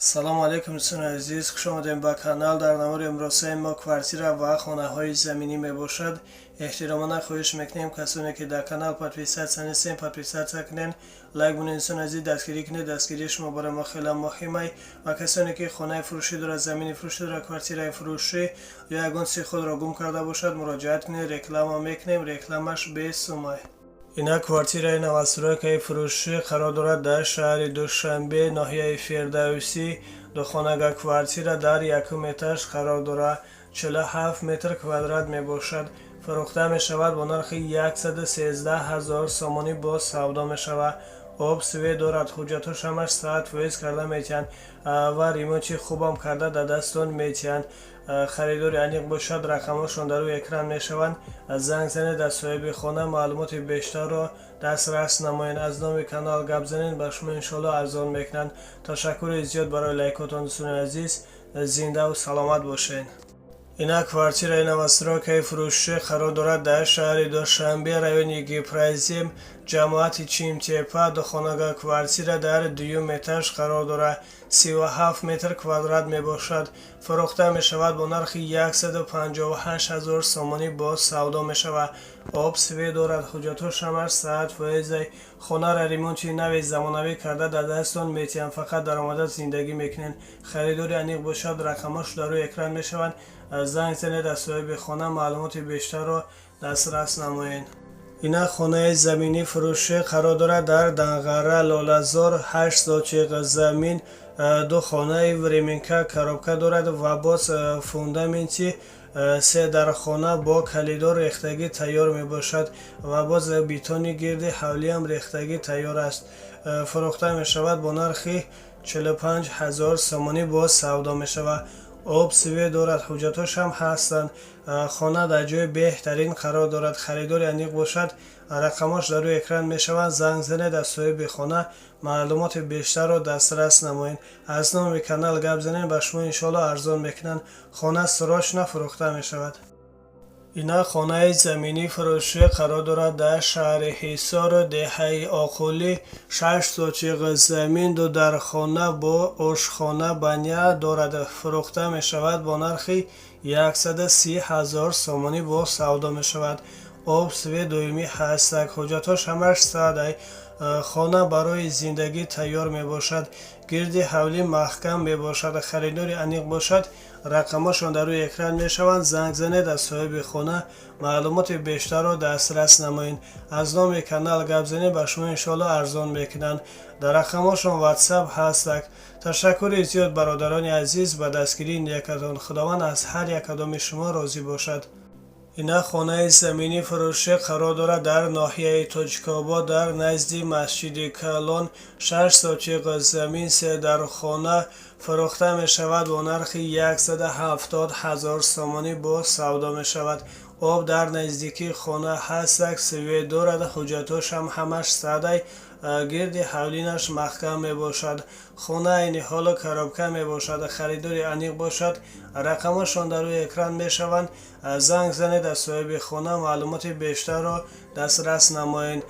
салому алейкум дӯстони азиз, хуш омадем ба канал. дар навори имрӯзаи мо квартира ва хонаҳои заминӣ мебошад. эҳтиромона хоҳиш мекунем касоне ки дар канал подписатсия нестем, подписатсия кунен, лайк бонен. дӯстони азиз, дастгирӣ кунед, дастгирии шумо барои мо хеле муҳимай. ва касоне ки хонаи фурӯшӣ дорад, замини фурӯшӣ дорад, квартираи фурӯшӣ ё ягон чизи худро гум карда бошад, муроҷиат кунед, реклама мекунем, рекламаш бесумай. Ина квартираи навастройкаи фурӯшӣ қарор дорад дар шаҳри Душанбе, ноҳияи Фирдавсӣ. Духонага квартира дар якум этаж қарор дорад, 47 метр квадрат мебошад. Фурӯхта мешавад бо нархи 113 000 сомонӣ бо савдо мешавад. об свет дорад, ҳуҷҷатҳош ҳамаш саат фоиз карда метиҳанд ва ремонти хубам карда дар дастон метиҳанд. харидори аниқ бошад, рақамҳошон дар рӯи экран мешаванд. занг занед аз соҳиби хона, маълумоти бештарро дастрас намоед. аз номи канал гап занед, ба шумо иншоалло арзон мекунанд. ташаккури зиёд барои лайкотон дӯстони азиз. зиндаву саломат бошед. ина квартираи навастройкаи фурӯшӣ қарор дорад дар шаҳри Душанбе, райони Гипразим, ҷамоати Чимтепа. духонага квартира дар дуюм этаж қарор дорад, 37 метр квадрат мебошад. фурӯхта мешавад бо нархи 158 000 сомонӣ бо савдо мешавад. об свет дорад, ҳуҷҷатҳош ҳамаш саат фоизай. хонара ремонти нави замонавӣ карда дар дастон метиҳанд, фақат даромада зиндагӣ мекунед. харидори аниқ бошад, рақамҳош дар рӯи экран мешаванд. занг занед, аз соҳиби хона маълумоти бештарро дастрас намоед. ина хонаи заминӣ фурӯшӣ қарор дорад дар Данғара, Лолазор, 8 сотиқ замин. ду хонаи временка коробка дорад ва боз фундаменти се дар хона бо калидор рехтагӣ тайёр мебошад ва боз бетони гирди ҳавлиам рехтагӣ тайёр аст. фурӯхта мешавад бо нархи 45 000 сомонӣ бо савдо мешавад. об свет дорад, ҳуҷҷатҳош ҳам ҳастанд. хона дар ҷои беҳтарин қарор дорад. харидори аниқ бошад, рақамҳош дар рӯи экран мешаванд. занг занед, аз соҳиби хона маълумоти бештарро дастрас намоед. аз номи канал гап занед, ба шумо иншоалло арзон мекунанд. хона срочно фурӯхта мешавад. ина хонаи заминӣ фурӯшӣ қарор дорад дар шаҳри Ҳисор, деҳаи Оқулӣ, 6 сотиқ замин. ду дар хона бо ошхона баня дорад. фурӯхта мешавад бо нархи 130 000 сомонӣ бо савдо мешавад. об свет доимӣ ҳастак, ҳуҷҷатҳош ҳамаш садай. хона барои зиндагӣ тайёр мебошад. гирди ҳавлӣ маҳкам мебошад. харидори аниқ бошад, рақамҳошон дар рӯи экран мешаванд. занг занед, аз соҳиби хона маълумоти бештарро дастрас намоед. аз номи канал гап занед, ба шумо иншоалло арзон мекунанд. дар рақамҳошон ватсап ҳастак. ташаккури зиёд бародарони азиз ба дастгирии ниякатон. худованд аз ҳар якадоми шумо розӣ бошад. ина хонаи заминӣ фурӯшӣ қарор дорад дар ноҳияи Тоҷикобод, дар назди масҷиди Калон, 6 сотиқ замин. се дар хона фурӯхта мешавад бо нархи 170 000 сомонӣ бо савдо мешавад. об дар наздикии хона ҳастак, свет дорад, ҳуҷҷатҳош ҳам ҳамаш садай. гирди ҳавлинаш маҳкам мебошад. хона айни ҳоло коробка мебошад. харидори аниқ бошад, рақамҳошон дар рӯи экран мешаванд. занг занед, аз соҳиби хона маълумоти бештарро дастрас намоед.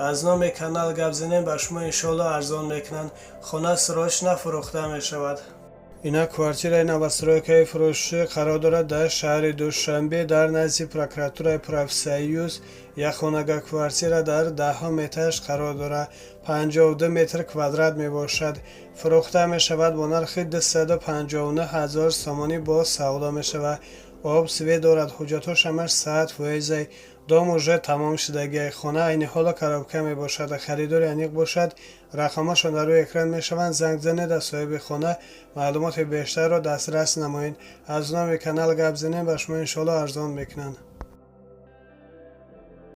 аз номи канал гап занед, ба шумо иншоалло арзон мекунанд. хона срочно фурӯхта мешавад. ина квартираи навастройкаи фурӯшӣ қарор дорад дар шаҳри Душанбе, дар назди прокуратураи Профсоюз. якхонага квартира дар 10 этаж қарор дорад, 52 метр квадрат мебошад. фурӯхта мешавад бо нархи 259 000 сомонӣ бо савдо мешавад. об свет дорад, ҳуҷҷатҳош ҳамаш саат фоизай. дом уже тамом шудагиай. хона айни ҳоло коробка мебошад. харидори аниқ бошад, рақамҳошон дар рӯи экран мешаванд. занг занед, аз соҳиби хона маълумоти бештарро дастрас намоед. аз номи канал гап занед, ба шумо иншоалло арзон мекунанд.